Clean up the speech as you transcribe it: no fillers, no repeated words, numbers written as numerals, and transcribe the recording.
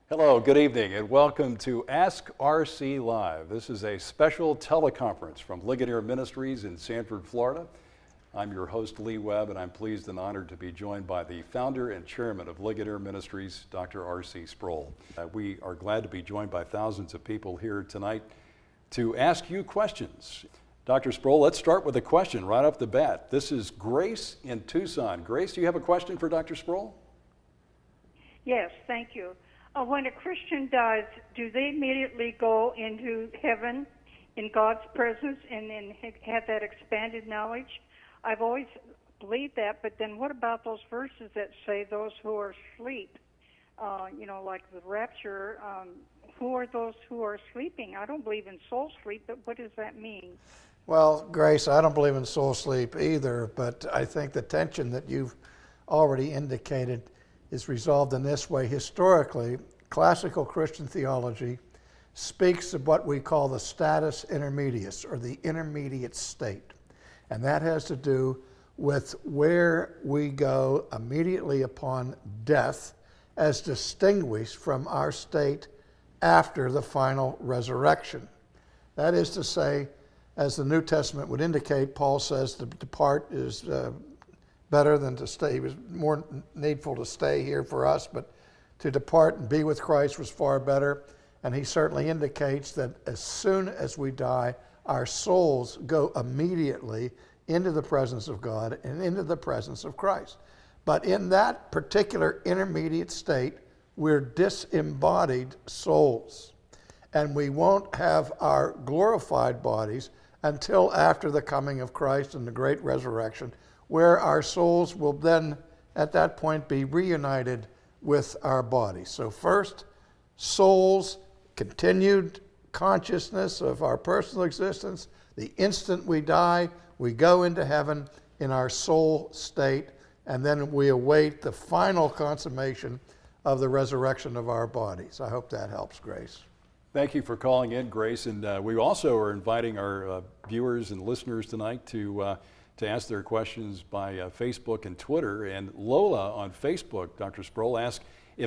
Hello, good evening, and welcome to Ask RC Live. This is a special teleconference from Ligonier Ministries in Sanford, Florida. I'm your host, Lee Webb, and I'm pleased and honored to be joined by the founder and chairman of Ligonier Ministries, Dr. R.C. Sproal. We are glad to be joined by thousands of people here tonight to ask you questions. Dr. Sproal, let's start with a question right off the bat. This is Grace in Tucson. Grace, do you have a question for Dr. Sproal? Yes, thank you. When a Christian dies, do they immediately go into heaven in God's presence and then have that expanded knowledge? I've always believed that, but then what about those verses that say those who are asleep, like the rapture, who are those who are sleeping? I don't believe in soul sleep, but what does that mean? Well, Grace, I don't believe in soul sleep either, but I think the tension that you've already indicated is resolved in this way. Historically, classical Christian theology speaks of what we call the status intermedius, or the intermediate state. And that has to do with where we go immediately upon death as distinguished from our state after the final resurrection. That is to say, as the New Testament would indicate, Paul says to depart is better than to stay. It was more needful to stay here for us, but to depart and be with Christ was far better. And he certainly indicates that as soon as we die, our souls go immediately into the presence of God and into the presence of Christ. But in that particular intermediate state, we're disembodied souls. And we won't have our glorified bodies until after the coming of Christ and the great resurrection, where our souls will then, at that point, be reunited with our bodies. So first, souls, continued consciousness of our personal existence. The instant we die, we go into heaven in our soul state, and then we await the final consummation of the resurrection of our bodies. I hope that helps, Grace. Thank you for calling in, Grace. And we also are inviting our viewers and listeners tonight to ask their questions by Facebook and Twitter. And Lola on Facebook, Dr. Sproal, asked,